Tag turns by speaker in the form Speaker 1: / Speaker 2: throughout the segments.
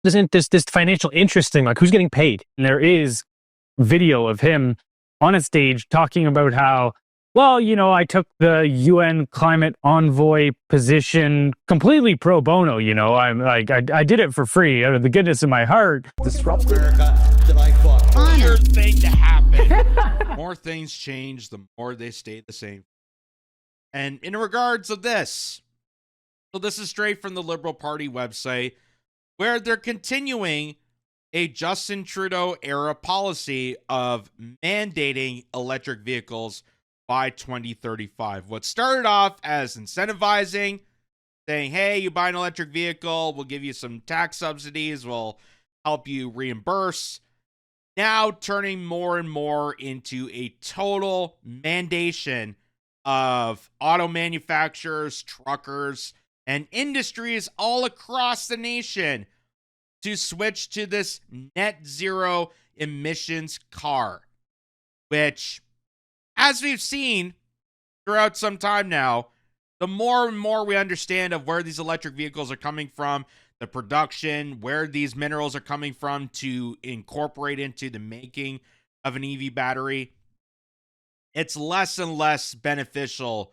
Speaker 1: Isn't this financial interest thing, like who's getting paid? And there is video of him on a stage talking about how, well, I took the UN climate envoy position completely pro bono. I'm like, I did it for free out of the goodness of my heart.
Speaker 2: Disruptive America that I fought.
Speaker 3: Weird thing to happen. More things change, the more they stay the same. And in regards of this, so this is straight from the Liberal Party website, where they're continuing a Justin Trudeau-era policy of mandating electric vehicles by 2035. What started off as incentivizing, saying, hey, you buy an electric vehicle, we'll give you some tax subsidies, we'll help you reimburse, now turning more and more into a total mandation of auto manufacturers, truckers, and industries all across the nation to switch to this net zero emissions car, which, as we've seen throughout some time now, the more and more we understand of where these electric vehicles are coming from, the production, where these minerals are coming from to incorporate into the making of an EV battery, it's less and less beneficial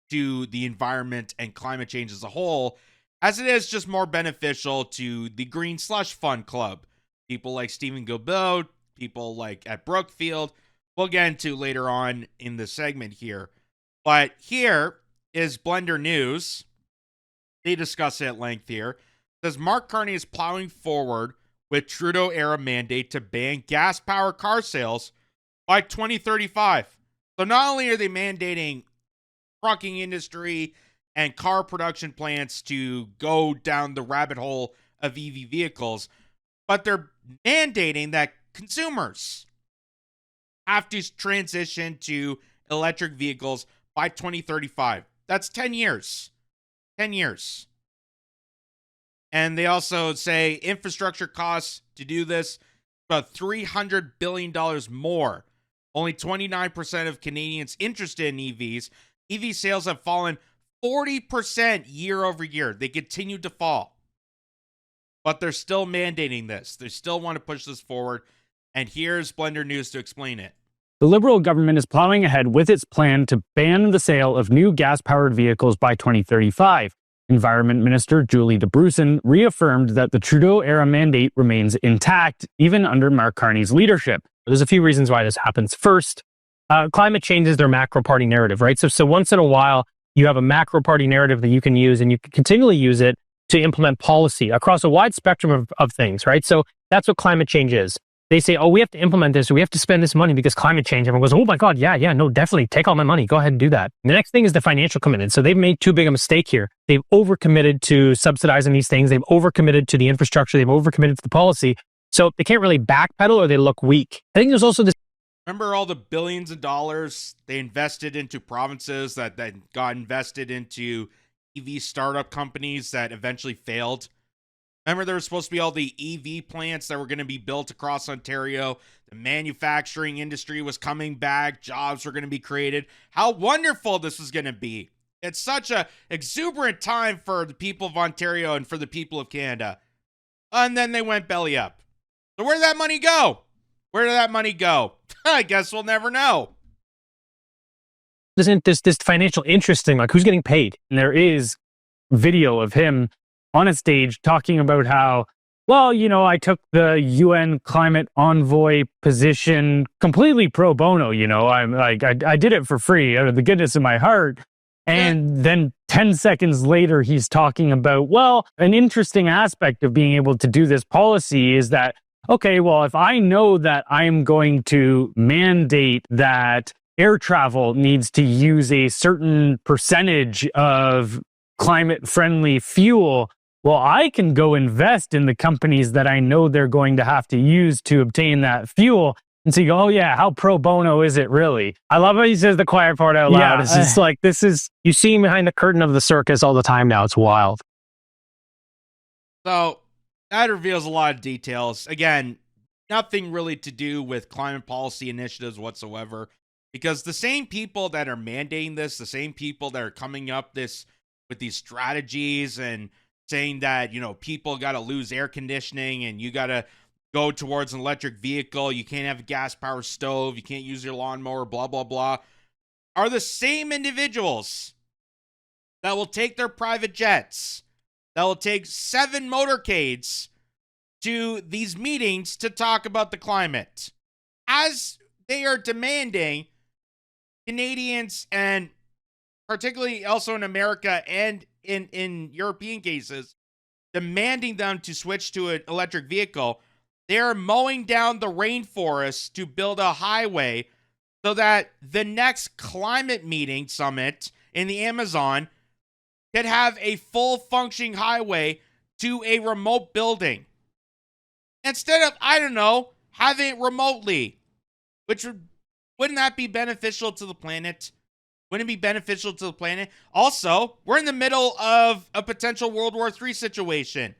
Speaker 3: to the environment and climate change as a whole, as it is just more beneficial to the Green Slush Fund Club. People like Stephen Guilbeault, people like at Brookfield, we'll get into later on in the segment here. But here is Blender News. They discuss it at length here. It says Mark Carney is plowing forward with Trudeau-era mandate to ban gas-powered car sales by 2035. So not only are they mandating trucking industry and car production plants to go down the rabbit hole of EV vehicles, but they're mandating that consumers have to transition to electric vehicles by 2035. That's 10 years. 10 years. And they also say infrastructure costs to do this about $300 billion more. Only 29% of Canadians interested in EVs. EV sales have fallen 40% year over year. They continue to fall. But they're still mandating this. They still want to push this forward. And here's Blender News to explain it.
Speaker 1: The Liberal government is plowing ahead with its plan to ban the sale of new gas-powered vehicles by 2035. Environment Minister Julie DeBrusen reaffirmed that the Trudeau-era mandate remains intact, even under Mark Carney's leadership. There's a few reasons why this happens. First, climate change is their macro-party narrative, right? So once in a while, you have a macro-party narrative that you can use, and you can continually use it to implement policy across a wide spectrum of things, right? So that's what climate change is. They say, oh, we have to implement this, or we have to spend this money because climate change. Everyone goes, oh my God, yeah, no, definitely, take all my money, go ahead and do that. And the next thing is the financial commitment. So they've made too big a mistake here. They've overcommitted to subsidizing these things. They've overcommitted to the infrastructure. They've overcommitted to the policy. So they can't really backpedal, or they look weak. I think there's also this.
Speaker 3: Remember all the billions of dollars they invested into provinces that got invested into EV startup companies that eventually failed? Remember there was supposed to be all the EV plants that were going to be built across Ontario. The manufacturing industry was coming back. Jobs were going to be created. How wonderful this was going to be. It's such a exuberant time for the people of Ontario and for the people of Canada. And then they went belly up. So where did that money go? Where did that money go? I guess we'll never know.
Speaker 1: Isn't this financial interest thing, like who's getting paid? And there is video of him on a stage talking about how, well, I took the UN climate envoy position completely pro bono. I'm like, I did it for free out of the goodness of my heart. And then 10 seconds later, he's talking about, well, an interesting aspect of being able to do this policy is that, okay, well, if I know that I'm going to mandate that air travel needs to use a certain percentage of climate-friendly fuel, well, I can go invest in the companies that I know they're going to have to use to obtain that fuel. And so you go, oh yeah, how pro bono is it really? I love how he says the quiet part out loud. Yeah, it's just like, you see behind the curtain of the circus all the time now. It's wild.
Speaker 3: So that reveals a lot of details. Again, nothing really to do with climate policy initiatives whatsoever, because the same people that are mandating this, the same people that are coming up with these strategies and saying that, people got to lose air conditioning and you got to go towards an electric vehicle. You can't have a gas powered stove. You can't use your lawnmower, blah, blah, blah, are the same individuals that will take their private jets, that will take 7 motorcades to these meetings to talk about the climate, as they are demanding Canadians, and particularly also in America and in European cases, demanding them to switch to an electric vehicle. They're mowing down the rainforest to build a highway so that the next climate meeting summit in the Amazon could have a full functioning highway to a remote building. Instead of, I don't know, having it remotely, which wouldn't that be beneficial to the planet? Wouldn't it be beneficial to the planet? Also, we're in the middle of a potential World War III situation.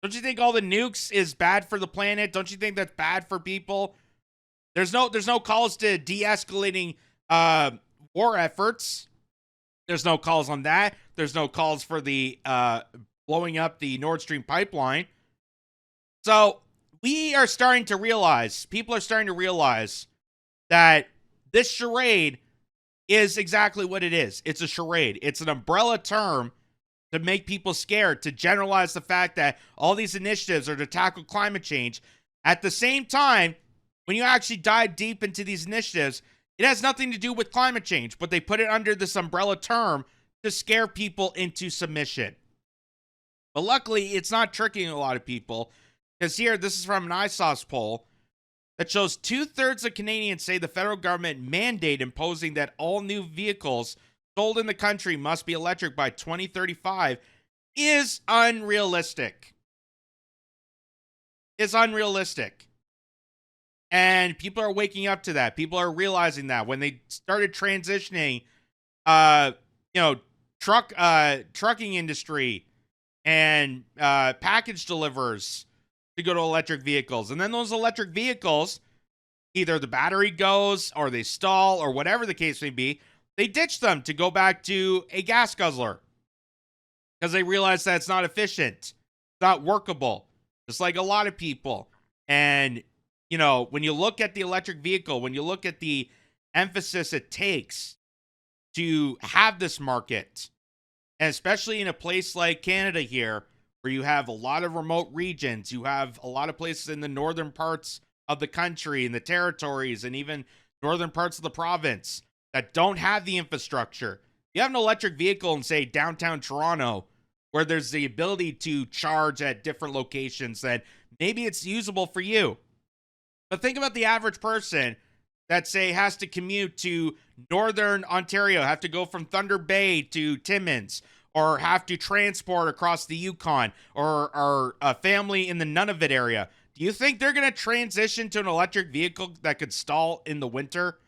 Speaker 3: Don't you think all the nukes is bad for the planet? Don't you think that's bad for people? There's no calls to de-escalating war efforts. There's no calls on that. There's no calls for the blowing up the Nord Stream pipeline. So we are starting to realize, people are starting to realize that this charade is exactly what it is. It's a charade. It's an umbrella term to make people scared, to generalize the fact that all these initiatives are to tackle climate change. At the same time, when you actually dive deep into these initiatives, it has nothing to do with climate change, but they put it under this umbrella term to scare people into submission. But luckily, it's not tricking a lot of people, because here, this is from an ISOS poll that shows 2/3 of Canadians say the federal government mandate imposing that all new vehicles sold in the country must be electric by 2035 is unrealistic. It's unrealistic. And people are waking up to that. People are realizing that when they started transitioning, trucking industry and package delivers to go to electric vehicles. And then those electric vehicles, either the battery goes or they stall or whatever the case may be, they ditch them to go back to a gas guzzler because they realize that it's not efficient. It's not workable, just like a lot of people. And when you look at the electric vehicle, when you look at the emphasis it takes to have this market, and especially in a place like Canada here, where you have a lot of remote regions, you have a lot of places in the northern parts of the country, in the territories, and even northern parts of the province that don't have the infrastructure. You have an electric vehicle in, say, downtown Toronto, where there's the ability to charge at different locations, that maybe it's usable for you. But think about the average person that, say, has to commute to northern Ontario, have to go from Thunder Bay to Timmins, or have to transport across the Yukon, or a family in the Nunavut area. Do you think they're going to transition to an electric vehicle that could stall in the winter?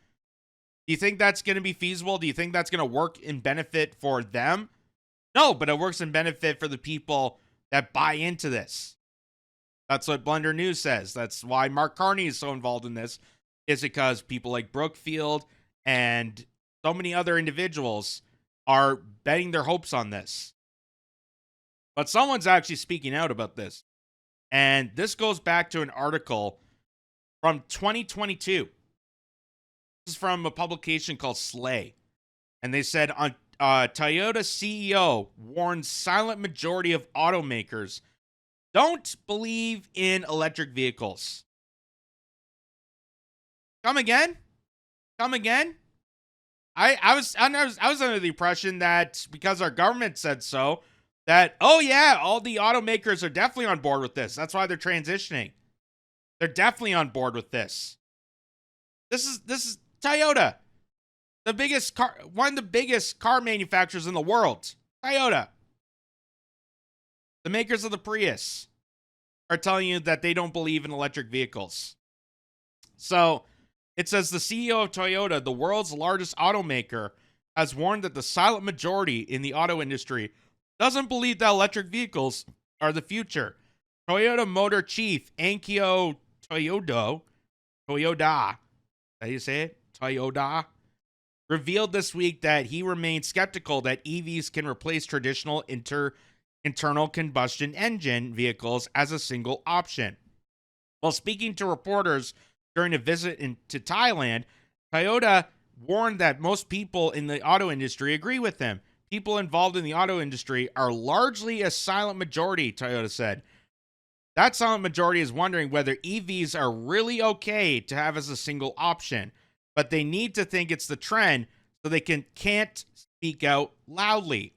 Speaker 3: Do you think that's going to be feasible? Do you think that's going to work in benefit for them? No, but it works in benefit for the people that buy into this. That's what Blender News says. That's why Mark Carney is so involved in this, is because people like Brookfield and so many other individuals are betting their hopes on this. But someone's actually speaking out about this. And this goes back to an article from 2022. This is from a publication called Slay. And they said, Toyota CEO warns silent majority of automakers don't believe in electric vehicles. Come again? Come again? I was under the impression that because our government said so, that, oh yeah, all the automakers are definitely on board with this. That's why they're transitioning. They're definitely on board with this. This is Toyota, one of the biggest car manufacturers in the world. Toyota, the makers of the Prius, are telling you that they don't believe in electric vehicles. So it says the CEO of Toyota, the world's largest automaker, has warned that the silent majority in the auto industry doesn't believe that electric vehicles are the future. Toyota Motor Chief Ankyo Toyoda, how do you say it? Toyoda, revealed this week that he remains skeptical that EVs can replace traditional internal combustion engine vehicles as a single option. While speaking to reporters during a visit to Thailand, Toyota warned that most people in the auto industry agree with him. People involved in the auto industry are largely a silent majority, Toyota said. That silent majority is wondering whether EVs are really okay to have as a single option, but they need to think it's the trend so they can't speak out loudly,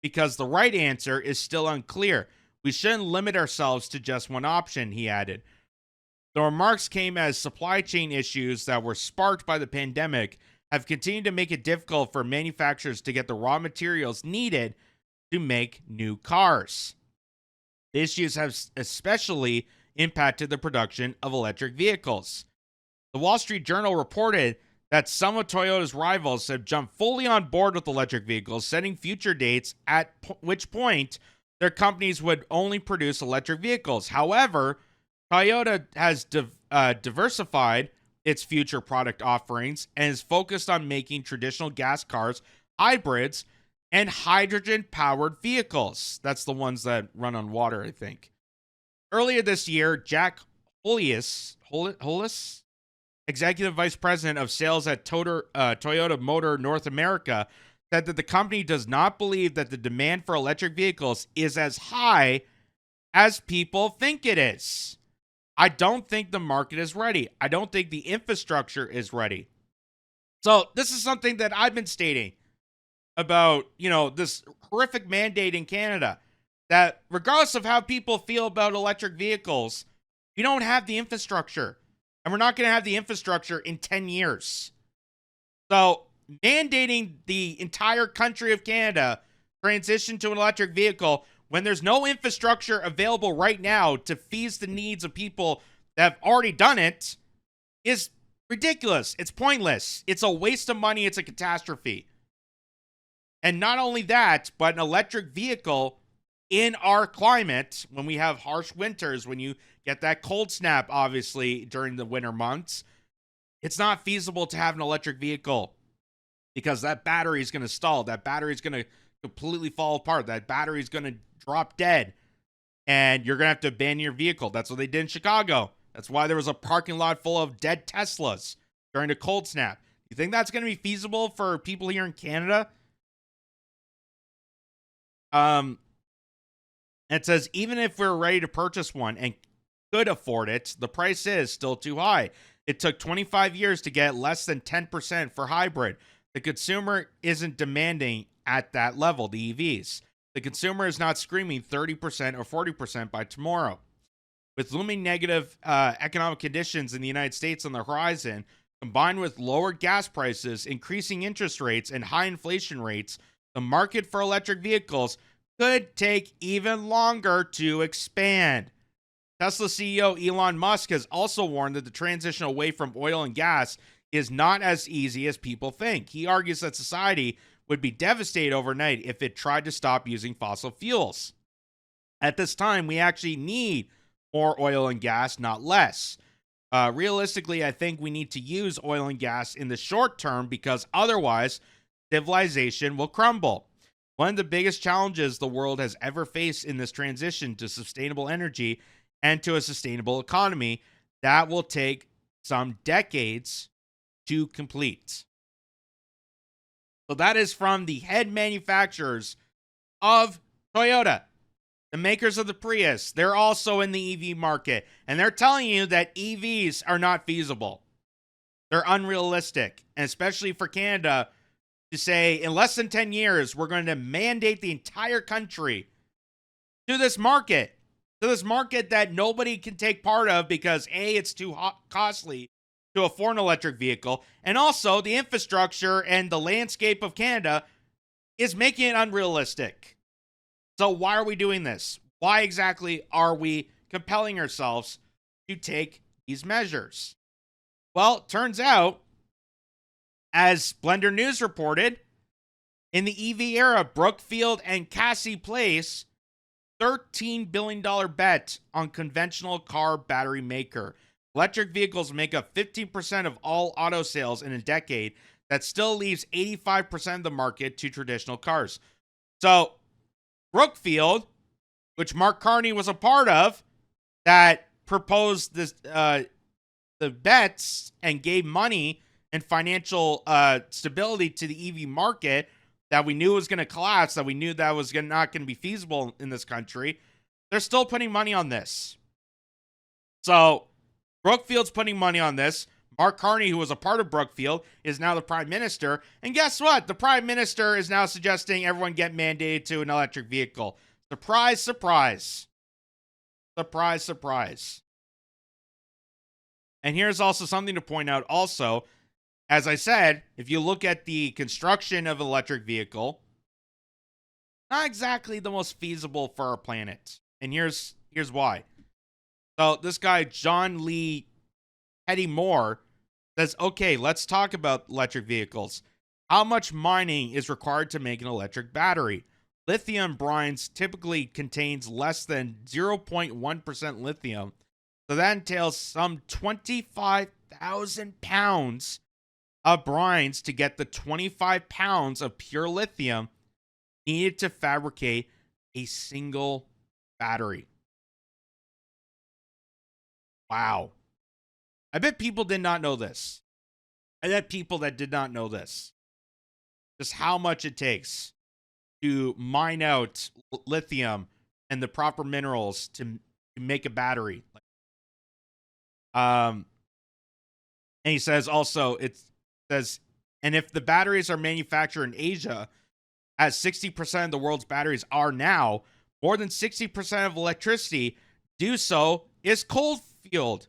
Speaker 3: because the right answer is still unclear. We shouldn't limit ourselves to just one option, he added. The remarks came as supply chain issues that were sparked by the pandemic have continued to make it difficult for manufacturers to get the raw materials needed to make new cars. The issues have especially impacted the production of electric vehicles. The Wall Street Journal reported that some of Toyota's rivals have jumped fully on board with electric vehicles, setting future dates at which point their companies would only produce electric vehicles. However, Toyota has diversified its future product offerings and is focused on making traditional gas cars, hybrids, and hydrogen-powered vehicles. That's the ones that run on water, I think. Earlier this year, Jack Hollis, Executive Vice President of Sales at Toyota Motor North America, said that the company does not believe that the demand for electric vehicles is as high as people think it is. I don't think the market is ready. I don't think the infrastructure is ready. So this is something that I've been stating about, this horrific mandate in Canada, that regardless of how people feel about electric vehicles, you don't have the infrastructure. And we're not going to have the infrastructure in 10 years. So mandating the entire country of Canada transition to an electric vehicle when there's no infrastructure available right now to feed the needs of people that have already done it is ridiculous. It's pointless. It's a waste of money. It's a catastrophe. And not only that, but an electric vehicle in our climate, when we have harsh winters, when you get that cold snap, obviously, during the winter months, it's not feasible to have an electric vehicle because that battery is going to stall. That battery is going to completely fall apart. That battery is going to drop dead, and you're going to have to abandon your vehicle. That's what they did in Chicago. That's why there was a parking lot full of dead Teslas during the cold snap. You think that's going to be feasible for people here in Canada? It says, even if we're ready to purchase one and could afford it, the price is still too high. It took 25 years to get less than 10% for hybrid. The consumer isn't demanding at that level, the EVs. The consumer is not screaming 30% or 40% by tomorrow. With looming negative economic conditions in the United States on the horizon, combined with lower gas prices, increasing interest rates, and high inflation rates, the market for electric vehicles could take even longer to expand. Tesla CEO Elon Musk has also warned that the transition away from oil and gas is not as easy as people think. He argues that society would be devastated overnight if it tried to stop using fossil fuels. At this time, we actually need more oil and gas, not less. Realistically, I think we need to use oil and gas in the short term because otherwise, civilization will crumble. One of the biggest challenges the world has ever faced in this transition to sustainable energy and to a sustainable economy that will take some decades to complete. So that is from the head manufacturers of Toyota, the makers of the Prius. They're also in the EV market, and they're telling you that EVs are not feasible. They're unrealistic, and especially for Canada to say in less than 10 years, we're going to mandate the entire country to this market that nobody can take part of because A, it's too costly to afford an electric vehicle, and also the infrastructure and the landscape of Canada is making it unrealistic. So why are we doing this? Why exactly are we compelling ourselves to take these measures? Well, it turns out, as Blender News reported, in the EV era, Brookfield and Cassie place $13 billion bet on conventional car battery maker. Electric vehicles make up 15% of all auto sales in a decade. That still leaves 85% of the market to traditional cars. So Brookfield which Mark Carney was a part of, that proposed this, the bets and gave money and financial stability to the EV market that we knew was going to collapse, that we knew that was not going to be feasible in this country, they're still putting money on this. So Brookfield's putting money on this. Mark Carney, who was a part of Brookfield, is now the prime minister. And guess what? The prime minister is now suggesting everyone get mandated to an electric vehicle. Surprise, surprise. Surprise, surprise. And here's also something to point out also. As I said, if you look at the construction of an electric vehicle, not exactly the most feasible for our planet. And here's why. So this guy, John Lee Petty Moore, says, okay, let's talk about electric vehicles. How much mining is required to make an electric battery? Lithium brines typically contains less than 0.1% lithium. So that entails some 25,000 pounds of brines to get the 25 pounds of pure lithium needed to fabricate a single battery. Wow. I bet people did not know this. I bet people that did not know this. Just how much it takes to mine out lithium and the proper minerals to make a battery. And he says also, and if the batteries are manufactured in Asia, as 60% of the world's batteries are now, more than 60% of electricity do so is coal-fired.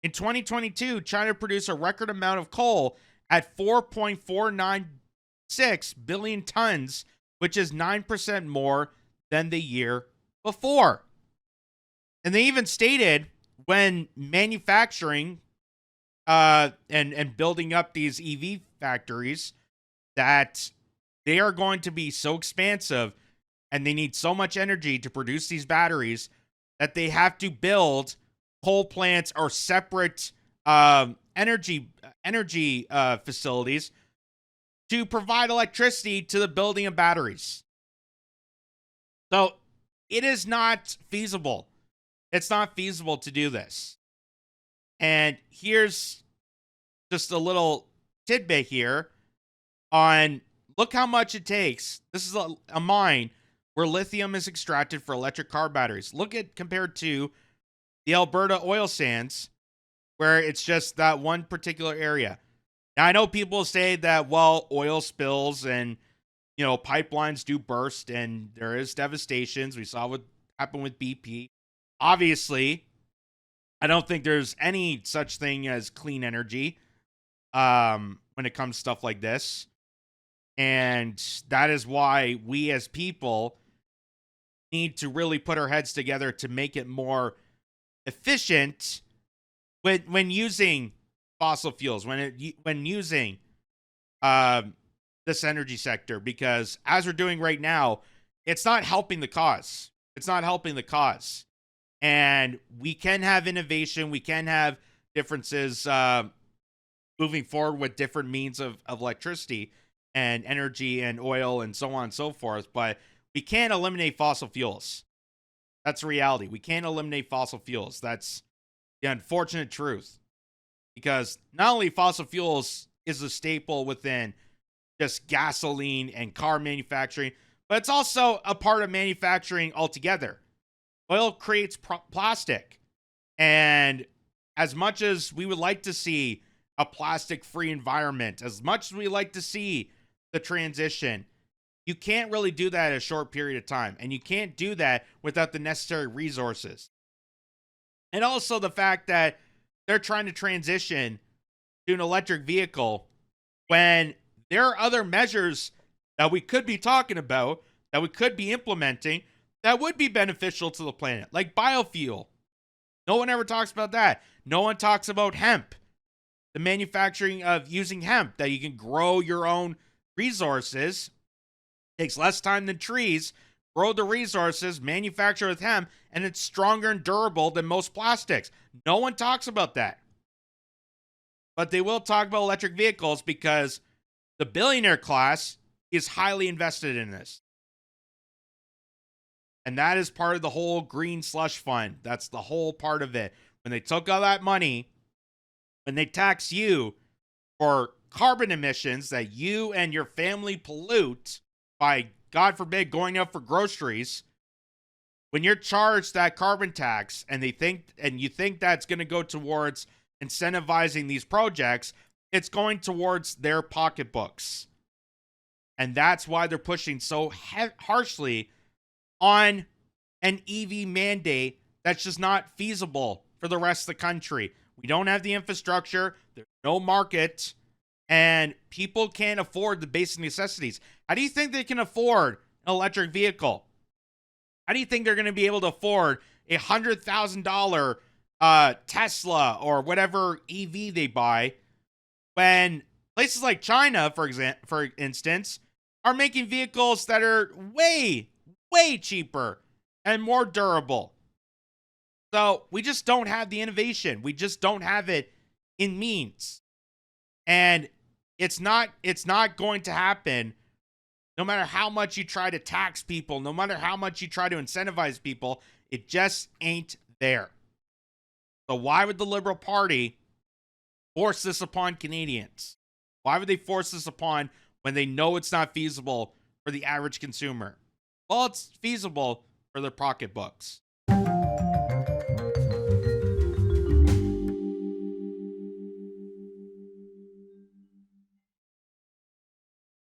Speaker 3: In 2022, China produced a record amount of coal at 4.496 billion tons, which is 9% more than the year before. And they even stated when manufacturing and building up these EV factories that they are going to be so expansive and they need so much energy to produce these batteries that they have to build coal plants or separate energy facilities to provide electricity to the building of batteries. So it is not feasible. It's not feasible to do this. And here's just a little tidbit here on look how much it takes. This is a mine where lithium is extracted for electric car batteries. Look at compared to the Alberta oil sands, where it's just that one particular area. Now, I know people say that, well, oil spills and, you know, pipelines do burst and there is devastations. We saw what happened with BP. Obviously, I don't think there's any such thing as clean energy when it comes to stuff like this. And that is why we as people need to really put our heads together to make it more efficient when using fossil fuels, when using this energy sector, because as we're doing right now, it's not helping the cause. It's not helping the cause. And we can have innovation. We can have differences moving forward with different means of electricity and energy and oil and so on and so forth. But we can't eliminate fossil fuels. That's reality. We can't eliminate fossil fuels. That's the unfortunate truth. Because not only fossil fuels is a staple within just gasoline and car manufacturing, but it's also a part of manufacturing altogether. Oil creates plastic. And as much as we would like to see a plastic-free environment, as much as we like to see the transition, you can't really do that in a short period of time. And you can't do that without the necessary resources. And also the fact that they're trying to transition to an electric vehicle when there are other measures that we could be talking about, that we could be implementing, that would be beneficial to the planet, like biofuel. No one ever talks about that. No one talks about hemp, the manufacturing of using hemp, that you can grow your own resources. Takes less time than trees. Grow the resources, manufacture with hemp, and it's stronger and durable than most plastics. No one talks about that. But they will talk about electric vehicles because the billionaire class is highly invested in this. And that is part of the whole green slush fund. That's the whole part of it. When they took all that money, when they tax you for carbon emissions that you and your family pollute by, God forbid, going out for groceries, when you're charged that carbon tax and you think that's going to go towards incentivizing these projects, it's going towards their pocketbooks. And that's why they're pushing so harshly on an EV mandate that's just not feasible for the rest of the country. We don't have the infrastructure, there's no market, and people can't afford the basic necessities. How do you think they can afford an electric vehicle? How do you think they're going to be able to afford a $100,000 Tesla or whatever EV they buy when places like China, for instance, are making vehicles that are way, way cheaper and more durable? So we just don't have the innovation. We just don't have it in means. And it's not going to happen no matter how much you try to tax people, no matter how much you try to incentivize people. It just ain't there. So why would the Liberal Party force this upon Canadians? Why would they force this upon when they know it's not feasible for the average consumer? Well, it's feasible for their pocketbooks.